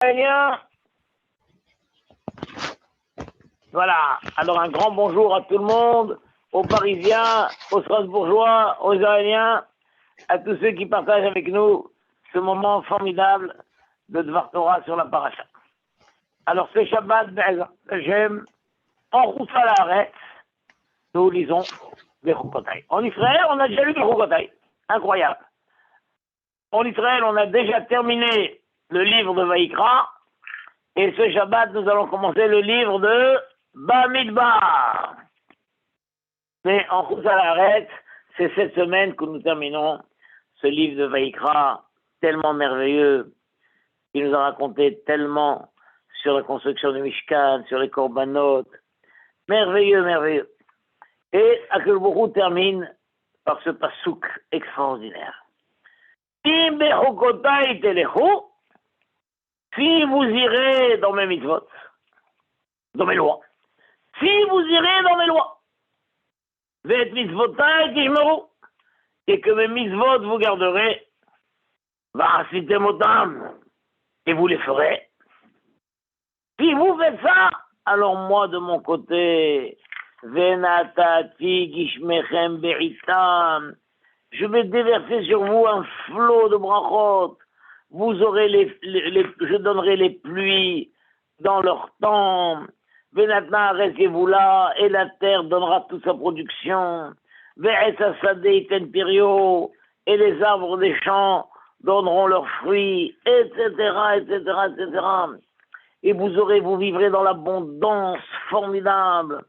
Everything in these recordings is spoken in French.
Bien. Voilà, alors un grand bonjour à tout le monde, aux Parisiens, aux Strasbourgeois, aux Israéliens, à tous ceux qui partagent avec nous ce moment formidable de Dvar Torah sur la paracha. Alors ce Shabbat, j'aime, en route à l'arrêt, nous lisons les Chukotai. En Israël, on a déjà lu les Chukotai, incroyable. En Israël, on a déjà terminé le livre de Vaïkra, et ce Shabbat, nous allons commencer le livre de Bamidbar. Mais en route à l'arrêt, c'est cette semaine que nous terminons ce livre de Vaïkra, tellement merveilleux, qui nous a raconté tellement sur la construction du Mishkan, sur les Korbanot. Merveilleux, merveilleux. Et Akadosh Baruch Hu termine par ce pasouk extraordinaire. Im bechukotai telechu, si vous irez dans mes mitzvot, dans mes lois, si vous irez dans mes lois, Vet mitzvotai tishmeru, et que mes mitzvot vous garderez, va'asitem otam, et vous les ferez. Si vous faites ça, alors moi de mon côté, venatati gishmechem beritam, je vais déverser sur vous un flot de brachot. Vous aurez je donnerai les pluies dans leur temps. Venatna restez-vous là, et la terre donnera toute sa production. Ve'esasadei pirio, et les arbres des champs donneront leurs fruits, etc., etc., etc. Et vous vivrez dans l'abondance formidable,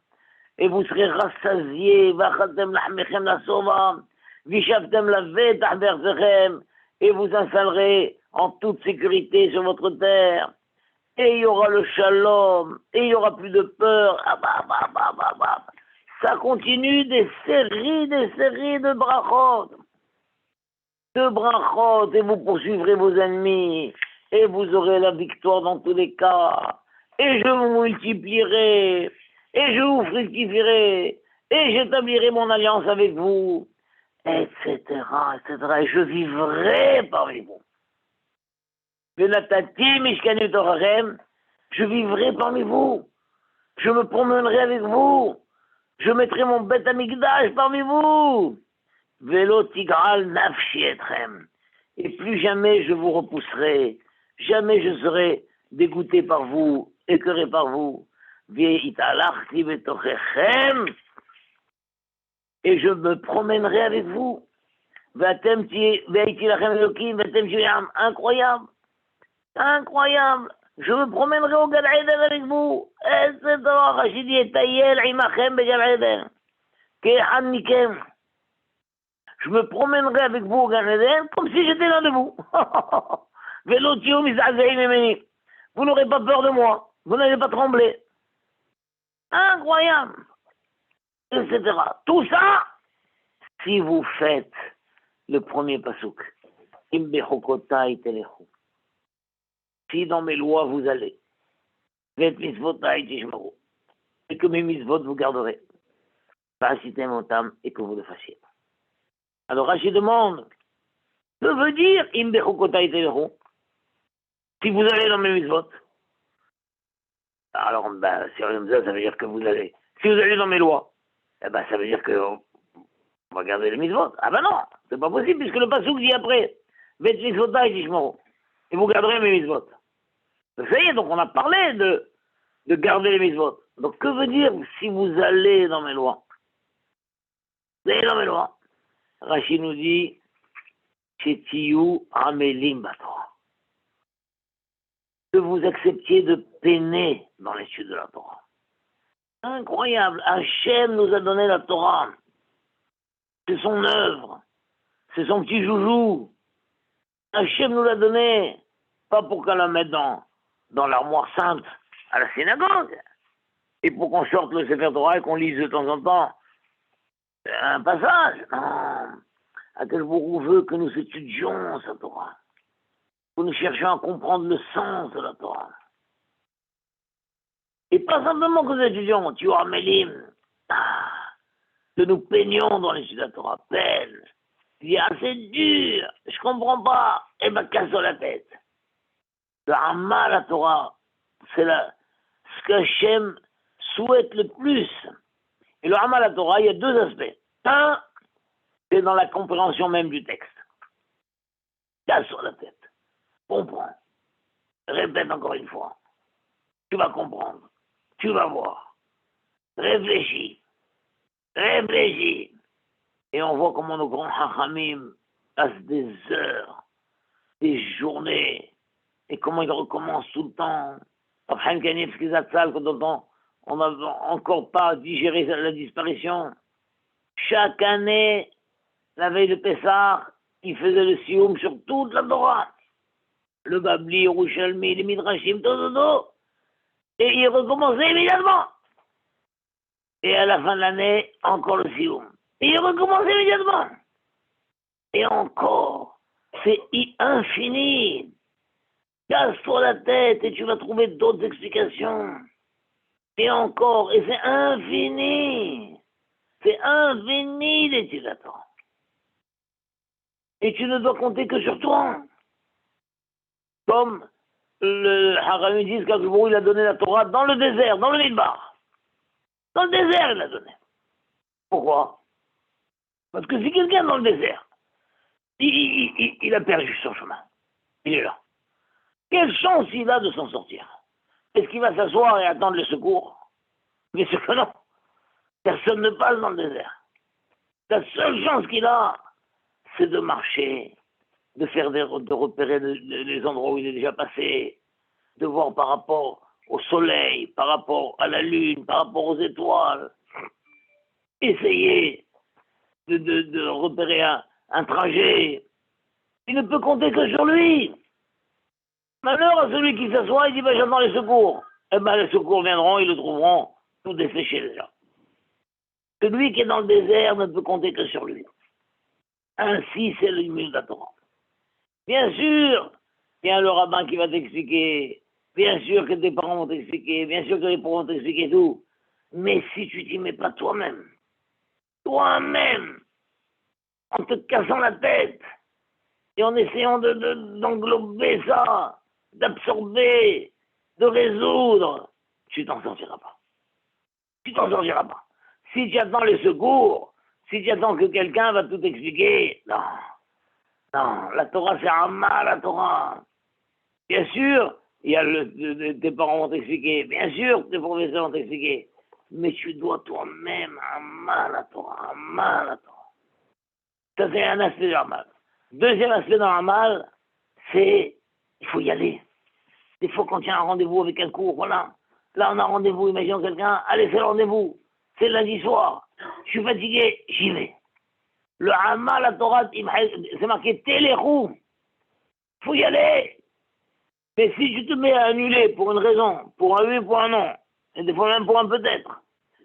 et vous serez rassasiés. Vachatem lachmechem la sova. Vishavtem la vetah berzechem, et vous installerez en toute sécurité sur votre terre. Et il y aura le shalom, et il y aura plus de peur. Ça continue des séries de brachot. De brachot, et vous poursuivrez vos ennemis, et vous aurez la victoire dans tous les cas. Et je vous multiplierai, et je vous fructifierai, et j'établirai mon alliance avec vous, etc., etc. Et je vivrai parmi vous. Je vivrai parmi vous. Je me promènerai avec vous. Je mettrai mon bête amigdash parmi vous. Velo tigral nafshi etrem. Et plus jamais je vous repousserai. Jamais je serai dégoûté par vous, écœuré par vous. Et je me promènerai avec vous. Incroyable. Incroyable. Je me promènerai au Gan Eden avec vous. Etc. Rachid yetayel imachem began Eden. Ke'an mikem. Je me promènerai avec vous au Gan Eden comme si j'étais l'un de vous. Velotium mizazeim emeni. Vous n'aurez pas peur de moi. Vous n'allez pas trembler. Incroyable. Etc. Tout ça, si vous faites le premier pasouk. Im bechukotai telechu. Si dans mes lois vous allez, et que mes mitzvot vous garderez, et que vous le fassiez. Alors Rachid demande, que veut dire si vous allez dans mes mitzvot? Alors, si on dit ça, ça veut dire que vous allez. Si vous allez dans mes lois, ça veut dire que on va garder les mitzvot. Ah non, c'est pas possible, puisque le pasouk dit après, et vous garderez mes mitzvot. Vous voyez, donc on a parlé de garder les mitzvot. Donc que veut dire si vous allez dans mes lois? Vous allez dans mes lois. Rachid nous dit, Chetiyu amelim batorah. Que vous acceptiez de peiner dans l'étude de la Torah. Incroyable. Hachem nous a donné la Torah. C'est son œuvre. C'est son petit joujou. Hachem nous l'a donné. Pas pour qu'on la mette dans l'armoire sainte à la synagogue, et pour qu'on sorte le Sefer Torah et qu'on lise de temps en temps un passage. Non. Akadosh Baruch Hu veut que nous étudions sa Torah, que nous cherchions à comprendre le sens de la Torah. Et pas simplement que nous étudions, tu as Mélim, que nous peignons dans l'étude de la Torah. Peine. Il dit, c'est dur, je comprends pas, et casse la tête. Le Amal la Torah, c'est ce que Hachem souhaite le plus. Et le Amal la Torah, il y a deux aspects. Un, c'est dans la compréhension même du texte. Casse sur la tête. Comprends. Répète encore une fois. Tu vas comprendre. Tu vas voir. Réfléchis. Réfléchis. Et on voit comment nos grands hachamim passent des heures, des journées, et comment ils recommencent tout le temps. Abraham Kanievski Zatzal, quand on n'a encore pas digéré la disparition. Chaque année, la veille de Pessah, il faisait le sioum sur toute la Torah. Le Babli, le Rouchalmi, les Midrashim, tout. Et il recommençait immédiatement. Et à la fin de l'année, encore le sioum. Et il recommençait immédiatement. Et encore, c'est infini. Casse-toi la tête et tu vas trouver d'autres explications. Et encore, et c'est infini. C'est infini l'étude de la Torah. Et tu ne dois compter que sur toi. Comme le Haramim dit qu'Akhlbourou, il a donné la Torah dans le désert, dans le Midbar. Dans le désert, il l'a donné. Pourquoi? Parce que si quelqu'un dans le désert, il a perdu son chemin. Il est là. Quelle chance il a de s'en sortir? Est-ce qu'il va s'asseoir et attendre le secours? Mais ce que non. Personne ne passe dans le désert. La seule chance qu'il a, c'est de marcher, de repérer les endroits où il est déjà passé, de voir par rapport au soleil, par rapport à la lune, par rapport aux étoiles. Essayer de repérer un trajet. Il ne peut compter que sur lui. Malheur à celui qui s'assoit, il dit j'attends les secours. Eh bien, les secours viendront, ils le trouveront tout desséché déjà. Celui qui est dans le désert ne peut compter que sur lui. Ainsi, c'est le milieu de la Torah. Bien sûr, il y a le rabbin qui va t'expliquer, bien sûr que tes parents vont t'expliquer, bien sûr que les parents vont t'expliquer tout. Mais si tu t'y mets pas toi-même, en te cassant la tête, et en essayant d'englober ça, d'absorber, de résoudre, tu t'en sortiras pas. Tu t'en sortiras pas. Si tu attends les secours, si tu attends que quelqu'un va tout expliquer, non, la Torah c'est un mal, la Torah. Bien sûr, il y a tes parents vont t'expliquer, bien sûr, tes professeurs vont t'expliquer, mais tu dois toi-même un mal, la Torah, un mal, la Torah. Ça c'est un aspect normal. Deuxième aspect normal, c'est il faut y aller. Des fois, quand il y a un rendez-vous avec un cours, voilà. Là, on a rendez-vous, imaginons quelqu'un, allez, c'est le rendez-vous. C'est lundi soir. Je suis fatigué, j'y vais. Le Amal, la Torah, c'est marqué téléroux. Il faut y aller. Mais si tu te mets à annuler pour une raison, pour un oui, pour un non, et des fois même pour un peut-être,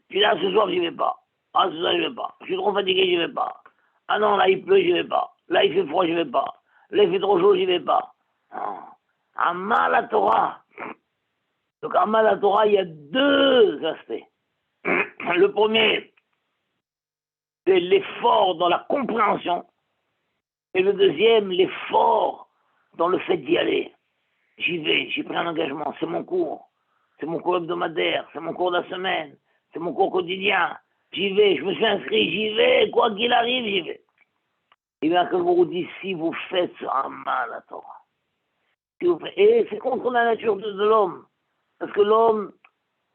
tu dis, ah, ce soir, j'y vais pas. Ah, ce soir, j'y vais pas. Je suis trop fatigué, j'y vais pas. Ah non, là, il pleut, j'y vais pas. Là, il fait froid, j'y vais pas. Là, il fait trop chaud, j'y vais pas. Non. Amal, la Torah. Donc, Amal, la Torah, il y a deux aspects. Le premier, c'est l'effort dans la compréhension. Et le deuxième, l'effort dans le fait d'y aller. J'y vais, j'ai pris un engagement, c'est mon cours. C'est mon cours hebdomadaire, c'est mon cours de la semaine, c'est mon cours quotidien. J'y vais, je me suis inscrit, j'y vais, quoi qu'il arrive, j'y vais. Et bien que vous dit, si vous faites ce Amal, la Torah, et c'est contre la nature de l'homme. Parce que l'homme,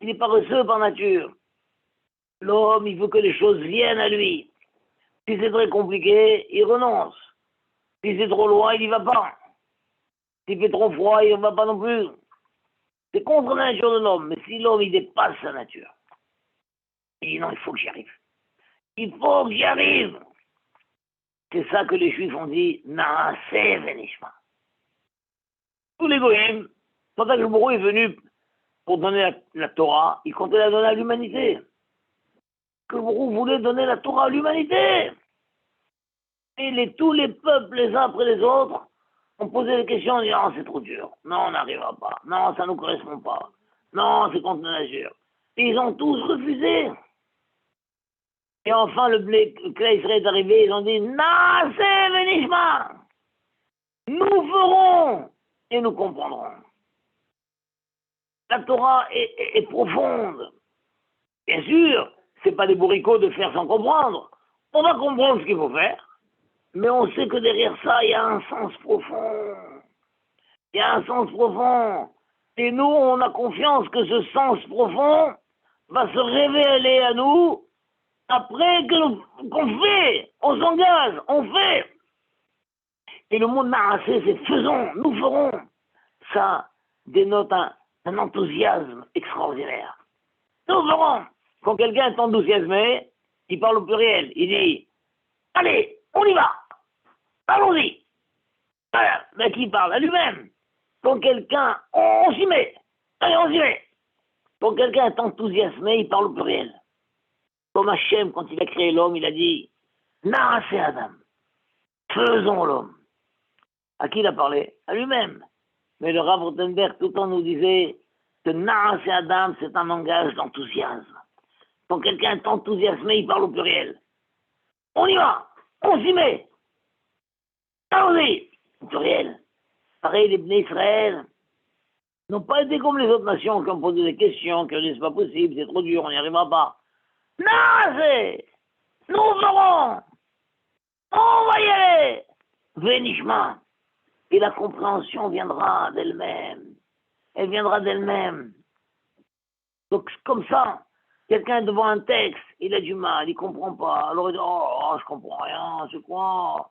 il est paresseux par nature. L'homme, il veut que les choses viennent à lui. Si c'est très compliqué, il renonce. Si c'est trop loin, il n'y va pas. S'il fait trop froid, il ne va pas non plus. C'est contre la nature de l'homme. Mais si l'homme, il dépasse sa nature, il dit non, il faut que j'y arrive. Il faut que j'y arrive. C'est ça que les Juifs ont dit, Naaseh Venishma. Tous les goïms, quand Akhlbourou est venu pour donner la Torah, il comptait la donner à l'humanité. Akhlbourou voulait donner la Torah à l'humanité. Et tous les peuples, les uns après les autres, ont posé des questions en disant, c'est trop dur. Non, on n'arrivera pas. Non, ça ne nous correspond pas. Non, c'est contre la nature. Et ils ont tous refusé. Et enfin, le Klai Israël est arrivé, ils ont dit, Naaseh Venishma. Nous ferons et nous comprendrons. La Torah est profonde. Bien sûr, c'est pas des bourricots de faire sans comprendre. On va comprendre ce qu'il faut faire, mais on sait que derrière ça, il y a un sens profond. Il y a un sens profond. Et nous, on a confiance que ce sens profond va se révéler à nous après qu'on fait, on s'engage, on fait. Et le mot narassé, c'est faisons, nous ferons. Ça dénote un enthousiasme extraordinaire. Nous verrons. Quand quelqu'un est enthousiasmé, il parle au pluriel. Il dit allez, on y va. Allons-y. Voilà. Mais qui parle à lui-même. Quand quelqu'un, on s'y met. Allez, on s'y met. Quand quelqu'un est enthousiasmé, il parle au pluriel. Comme Hachem, quand il a créé l'homme, il a dit Narasé Adam. Faisons l'homme. À qui il a parlé? À lui-même. Mais le Rav Rothenberg, tout le temps, nous disait que Narasé Adam, c'est un langage d'enthousiasme. Quand quelqu'un est enthousiasmé, il parle au pluriel. On y va, on s'y met. Allons-y, au pluriel. Pareil, les Bnei Israël n'ont pas été comme les autres nations qui ont posé des questions, qui ont dit c'est pas possible, c'est trop dur, on n'y arrivera pas. Narasé, nous verrons. On va y aller. Vénishma. Et la compréhension viendra d'elle-même. Elle viendra d'elle-même. Donc, comme ça, quelqu'un devant un texte, il a du mal, il ne comprend pas. Alors il dit, oh, je comprends rien, c'est quoi?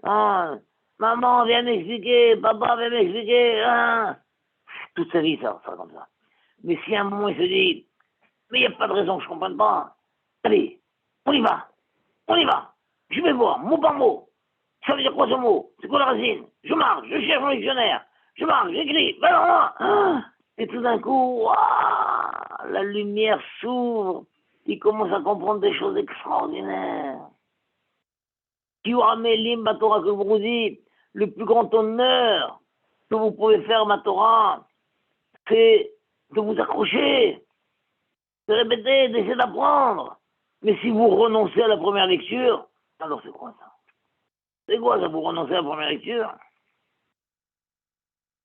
Hein? Maman, viens m'expliquer, papa, viens m'expliquer. Hein? Toute sa vie, ça comme ça. Mais si à un moment, il se dit, mais il n'y a pas de raison que je ne comprenne pas. Allez, on y va. On y va. Je vais voir, mot par mot. Ça veut dire quoi ce mot? C'est quoi la racine? Je marche, je cherche mon dictionnaire. Je marche, j'écris. Ben non, et tout d'un coup, la lumière s'ouvre. Il commence à comprendre des choses extraordinaires. Qui aura Mélim, ma Torah, que vous dites, le plus grand honneur que vous pouvez faire, ma Torah, c'est de vous accrocher, de répéter, d'essayer d'apprendre. Mais si vous renoncez à la première lecture, alors c'est quoi ça? C'est quoi ça, vous renoncez à la première lecture?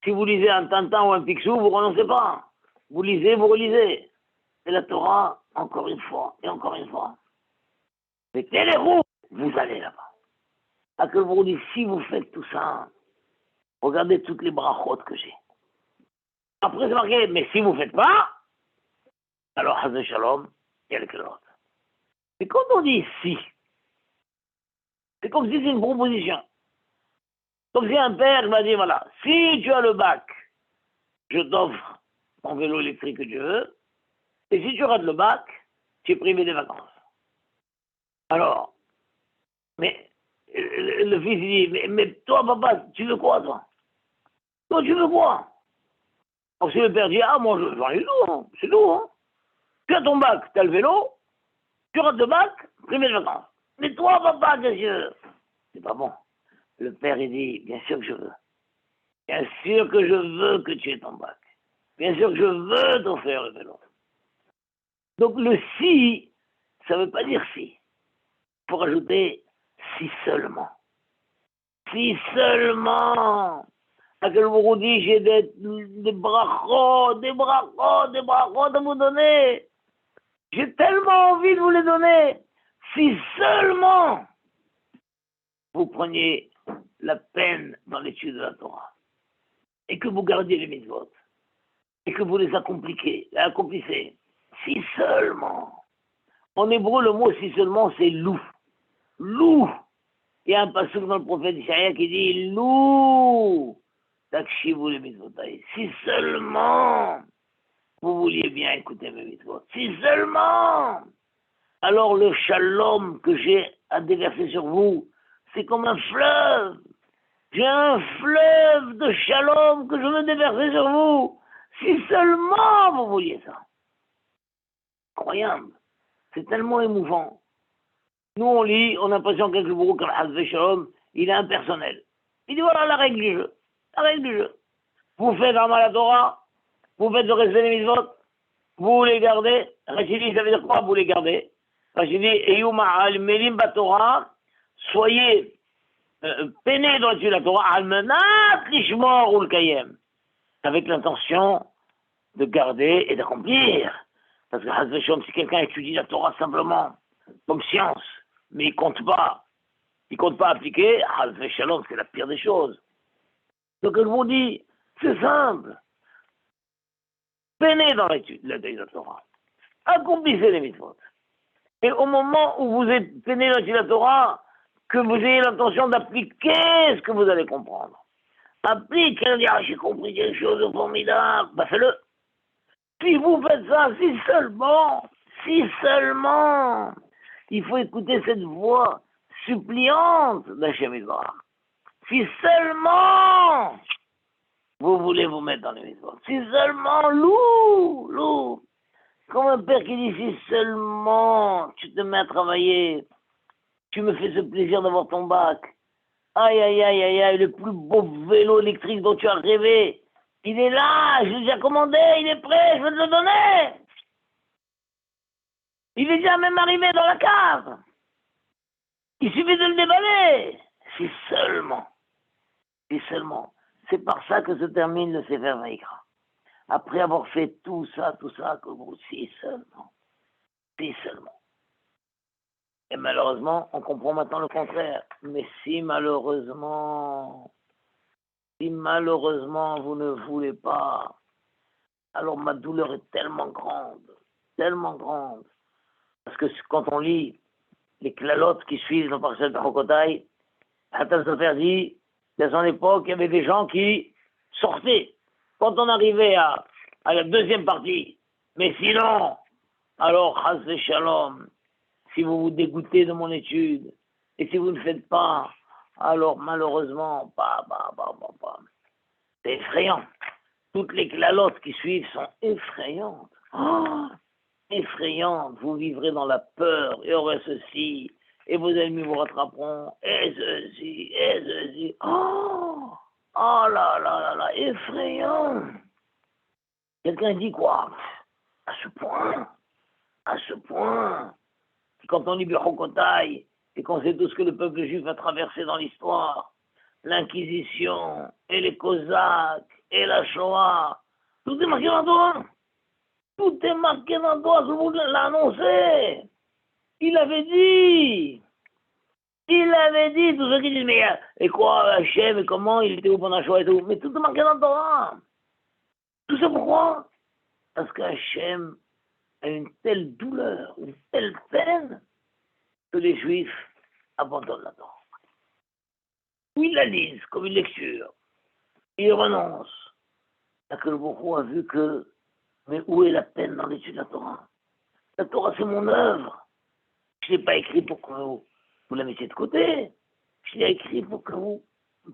Si vous lisez un Tintin ou un Picsou, vous renoncez pas. Vous lisez, vous relisez. Et la Torah, encore une fois, et encore une fois. Mettez les roues, vous allez là-bas. À que vous dites, si vous faites tout ça, regardez toutes les brachot que j'ai. Après, c'est marqué, mais si vous ne faites pas, alors, Hazé Shalom, il y a le autre. Mais quand on dit si, c'est comme si c'est une proposition. Comme si un père m'a dit, voilà, si tu as le bac, je t'offre ton vélo électrique que tu veux, et si tu rates le bac, tu es privé des vacances. Alors, mais le fils il dit, mais toi, papa, tu veux quoi, toi? Toi, tu veux quoi? Alors, si le père dit, ah, moi, j'en ai tout, hein, c'est tout, hein. Tu as ton bac, tu as le vélo, tu rates le bac, privé de vacances. Mais toi, papa, qu'est-ce que tu veux? C'est pas bon. Le père, il dit, bien sûr que je veux. Bien sûr que je veux que tu aies ton bac. Bien sûr que je veux t'offrir le vélo. Donc le si, ça ne veut pas dire si. Pour ajouter si seulement. Si seulement. À quel moment dit j'ai des brachot, des brachot, des brachot à vous donner. J'ai tellement envie de vous les donner. Si seulement vous preniez la peine dans l'étude de la Torah et que vous gardiez les mitzvot et que vous les accomplissez. Si seulement. En hébreu, le mot si seulement, c'est loup. Loup. Il y a un passage dans le prophète Isaïa qui dit loup. Takshivou les mitzvotaï. Si seulement vous vouliez bien écouter mes mitzvot. Si seulement. Alors le shalom que j'ai à déverser sur vous, c'est comme un fleuve. J'ai un fleuve de shalom que je veux déverser sur vous. Si seulement vous vouliez ça. Incroyable. C'est tellement émouvant. Nous, on lit, on a l'impression que le bourreau, comme Hazvé Shalom, il est impersonnel. Il dit voilà la règle du jeu. La règle du jeu. Vous faites Rama la Torah, vous faites le respect des mitzvot, vous les gardez. Rachidi, ça veut dire quoi, vous les gardez? Rachidi, Eyuma al-Melim Torah, soyez peinés dans l'étude de la Torah, al-Menat l'Ishmor ou le Kayem, avec l'intention de garder et d'accomplir. Parce que Haz Veshom, si quelqu'un étudie la Torah simplement comme science, mais il compte pas appliquer, Haz Veshalom, c'est la pire des choses. Donc je vous dis, c'est simple. Peinez dans l'étude de la Torah. Accomplissez les mitzvot. Et au moment où vous êtes peiné dans l'étude de la Torah, que vous ayez l'intention d'appliquer ce que vous allez comprendre. Applique, on dit, j'ai compris quelque chose de formidable, bah fais-le. Si vous faites ça, si seulement, il faut écouter cette voix suppliante d'Hachem Yisbarach. Si seulement vous voulez vous mettre dans les mitzvot, si seulement, loup, comme un père qui dit, si seulement tu te mets à travailler, tu me fais ce plaisir d'avoir ton bac, aïe, le plus beau vélo électrique dont tu as rêvé, il est là, je l'ai déjà commandé, il est prêt, je vais te le donner. Il est déjà même arrivé dans la cave. Il suffit de le déballer. Si seulement. C'est par ça que se termine le Sefer Vaïkra. Après avoir fait tout ça, que vous, si seulement. Et malheureusement, on comprend maintenant le contraire. Mais si malheureusement vous ne voulez pas, alors ma douleur est tellement grande. Parce que quand on lit les clalotes qui suivent dans Parashat Bechokotai, Hatam Sofer dit, à son époque, il y avait des gens qui sortaient. Quand on arrivait à la deuxième partie, mais sinon, alors, Chas Shalom, si vous vous dégoûtez de mon étude, et si vous ne faites pas, alors malheureusement, c'est effrayant. Toutes les clalotes qui suivent sont effrayantes. Effrayantes. Vous vivrez dans la peur, il y aurait ceci, et vos ennemis vous rattraperont, et ceci. Oh là, effrayant. Quelqu'un dit quoi? À ce point. Quand on lit Bechokotai, et qu'on sait tout ce que le peuple juif a traversé dans l'histoire, l'Inquisition, et les Cosaques, et la Shoah, tout est marqué dans le Torah. Tout est marqué dans le Torah, tout le monde l'a annoncé. Il avait dit, tous ceux qui disent, mais et quoi, Hachem, et comment, il était où pendant la Shoah et tout, mais tout est marqué dans le Torah. Tout ça pourquoi? Parce qu'Hachem a une telle douleur, une telle peine, que les Juifs abandonnent la Torah. Ou ils la lisent comme une lecture, ils renoncent. Que le Bokhu a vu que, mais où est la peine dans l'étude de la Torah? La Torah, c'est mon œuvre. Je ne l'ai pas écrit pour que vous la mettiez de côté. Je l'ai écrit pour que vous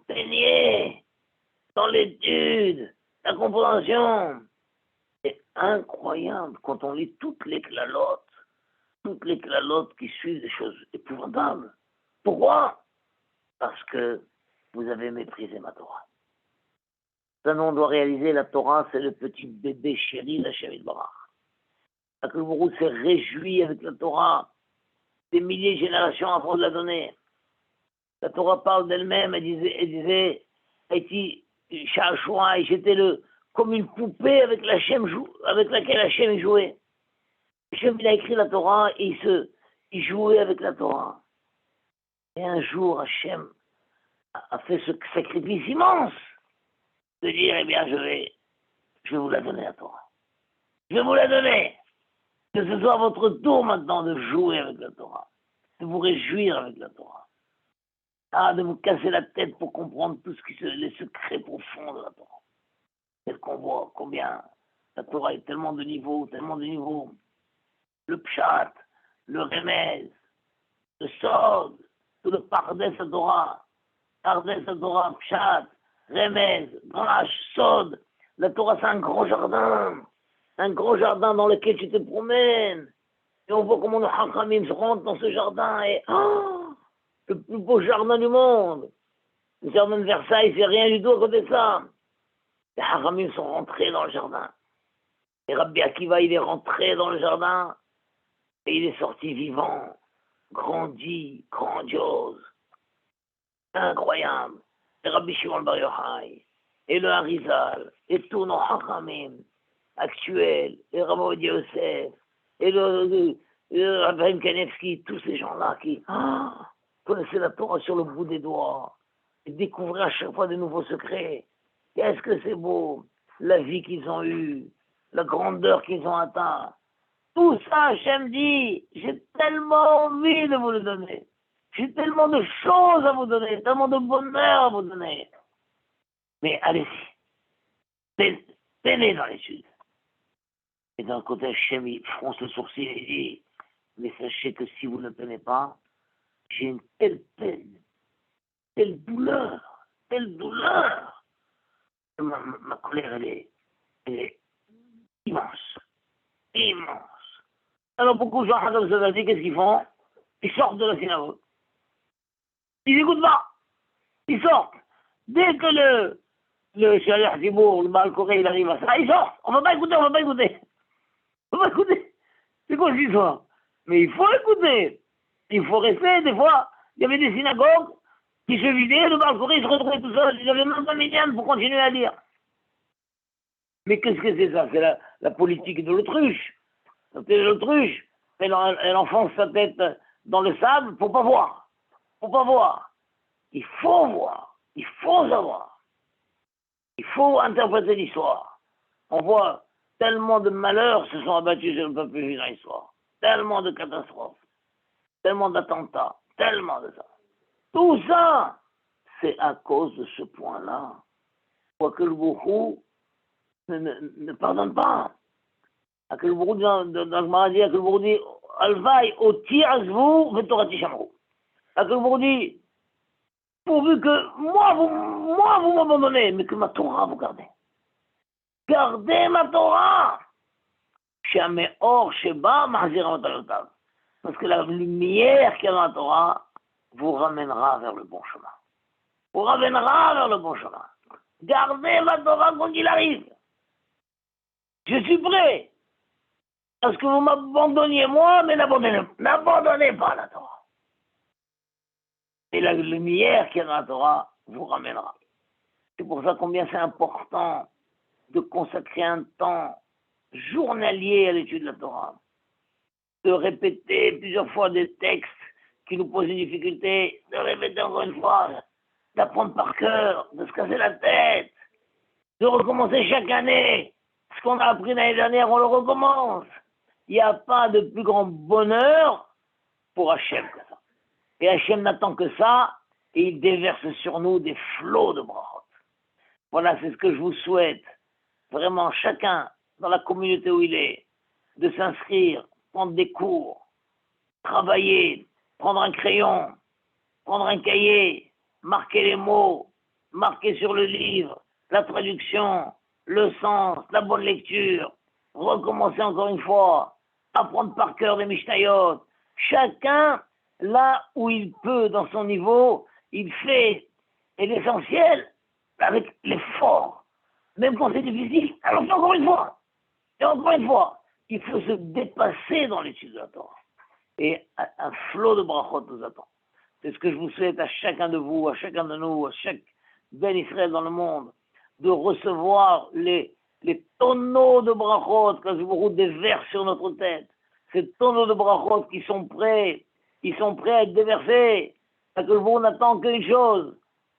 peigniez dans l'étude, la compréhension. C'est incroyable quand on lit toutes les clalotes qui suivent des choses épouvantables. Pourquoi? Parce que vous avez méprisé ma Torah. Ça, on doit réaliser, la Torah, c'est le petit bébé chéri d'Hachem Yisbarach. Le Bourou s'est réjoui avec la Torah des milliers de générations avant de la donner. La Torah parle d'elle-même, elle disait, j'étais comme une poupée avec laquelle Hachem jouait. Hachem, il a écrit la Torah et il jouait avec la Torah. Et un jour, Hachem a fait ce sacrifice immense de dire, eh bien, je vais vous la donner, la Torah. Je vais vous la donner. Que ce soit votre tour maintenant de jouer avec la Torah, de vous réjouir avec la Torah. De vous casser la tête pour comprendre les secrets profonds de la Torah. C'est qu'on voit combien la Torah est tellement de niveaux. Le pshat, le remez, le sod, tout le pardes à Torah. Pardes à Torah, pshat, remez, drash, sod. La Torah, c'est un grand jardin dans lequel tu te promènes. Et on voit comment le Hachamim rentre dans ce jardin et le plus beau jardin du monde. Le jardin de Versailles, c'est rien du tout à côté de ça. Les Hachamim sont rentrés dans le jardin. Et Rabbi Akiva, il est rentré dans le jardin et il est sorti vivant, grandi, grandiose, incroyable. Et Rabbi Shimon Bar Yochai, et le Harizal, et tous nos Hachamim, actuel, et Rav Yosef, et le Rabbi Kanevski, tous ces gens-là qui connaissaient la Torah sur le bout des doigts, et découvraient à chaque fois de nouveaux secrets. Qu'est-ce que c'est beau, la vie qu'ils ont eue, la grandeur qu'ils ont atteint. Tout ça, Hachem dit, j'ai tellement envie de vous le donner. J'ai tellement de choses à vous donner, tellement de bonheur à vous donner. Mais allez-y, tenez dans l'étude. Et d'un côté, Hachem, il fronce le sourcil et dit, mais sachez que si vous ne tenez pas, j'ai une telle peine, telle douleur. Ma colère, elle est immense. Alors beaucoup de gens, qu'est-ce qu'ils font? Ils sortent de la synagogue. Ils n'écoutent pas. Ils sortent. Dès que le Shaliach Zibour, le Baal Koré, il arrive à ça, ils sortent. On ne va pas écouter. C'est quoi cette histoire? Mais il faut écouter. Il faut rester. Des fois, il y avait des synagogues qui se vidaient, le Baal Koré, il se retrouvait tout seul. Ils n'avaient même pas médiane pour continuer à lire. Mais qu'est-ce que c'est ça? C'est la politique de l'autruche. L'autruche, elle enfonce sa tête dans le sable pour pas voir. Il faut voir. Il faut savoir. Il faut interpréter l'histoire. On voit tellement de malheurs se sont abattus sur le peuple juif dans l'histoire. Tellement de catastrophes. Tellement d'attentats. Tellement de ça. Tout ça, c'est à cause de ce point-là. Quoique le beaucoup ne pardonne pas. Akel Bourou dans le Gemara, Akel Bourou dit Alvaï oti azvou vetorati shamru. Akel Bourou dit pourvu que moi vous m'abandonnez, mais que ma Torah vous gardez. Gardez ma Torah. She'ameor sheba mahzira matalotav. Parce que la lumière qu'il y a dans la Torah vous ramènera vers le bon chemin. Gardez ma Torah quand il arrive. Je suis prêt. Parce que vous m'abandonniez moi, mais n'abandonnez pas la Torah. Et la lumière qui est dans la Torah vous ramènera. C'est pour ça combien c'est important de consacrer un temps journalier à l'étude de la Torah. De répéter plusieurs fois des textes qui nous posent une difficulté, de répéter encore une fois, d'apprendre par cœur, de se casser la tête, de recommencer chaque année. Ce qu'on a appris l'année dernière, on le recommence. Il n'y a pas de plus grand bonheur pour Hachem que ça. Et Hachem n'attend que ça, et il déverse sur nous des flots de brachot. Voilà, c'est ce que je vous souhaite. Vraiment, chacun, dans la communauté où il est, de s'inscrire, prendre des cours, travailler, prendre un crayon, prendre un cahier, marquer les mots, marquer sur le livre, la traduction, le sens, la bonne lecture, recommencer encore une fois, apprendre par cœur les Mishnayot. Chacun, là où il peut, dans son niveau, il fait. Et l'essentiel, avec l'effort, même quand c'est difficile, alors c'est encore une fois, il faut se dépasser dans l'étude de la Torah. Et un flot de brachot nous attend. C'est ce que je vous souhaite à chacun de vous, à chacun de nous, à chaque Ben Israël dans le monde, de recevoir les tonneaux de brachot, quand je vous déverse sur notre tête, ces tonneaux de brachot qui sont prêts, à être déversés, parce que vous n'attend qu'une chose,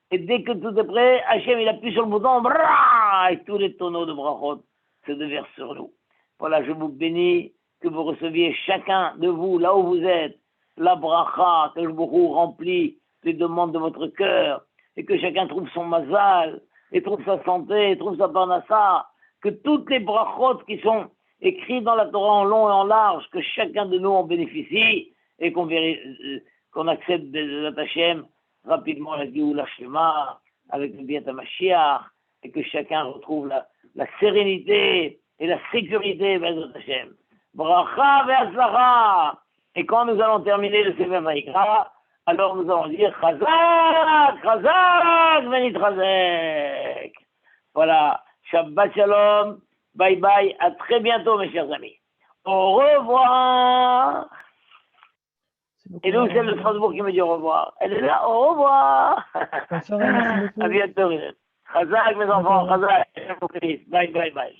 et dès que tout est prêt, Hachem il appuie sur le bouton, brrr, et tous les tonneaux de brachot se déversent sur nous. Voilà, je vous bénis, que vous receviez chacun de vous, là où vous êtes, la bracha, que je vous remplit les demandes de votre cœur, et que chacun trouve son mazal, et trouve sa santé, et trouve sa parnassa, que toutes les brachot qui sont écrites dans la Torah en long et en large, que chacun de nous en bénéficie, et qu'on accepte de Hachem rapidement la Géoula Shlema, avec le Biat HaMashiach, et que chacun retrouve la sérénité et la sécurité de Hachem. Bracha ve'atzlacha. Et quand nous allons terminer le Sefer Vayikra, alors nous allons dire Chazak, Chazak, Venitrazek. Voilà. Shabbat Shalom. Bye bye. À très bientôt, mes chers amis. Au revoir. Et donc, c'est le Strasbourg qui me dit au revoir. Elle est là, au revoir. Bonne soirée, merci beaucoup. À bientôt. Chazak, mes enfants. Chazak. Bye bye bye bye.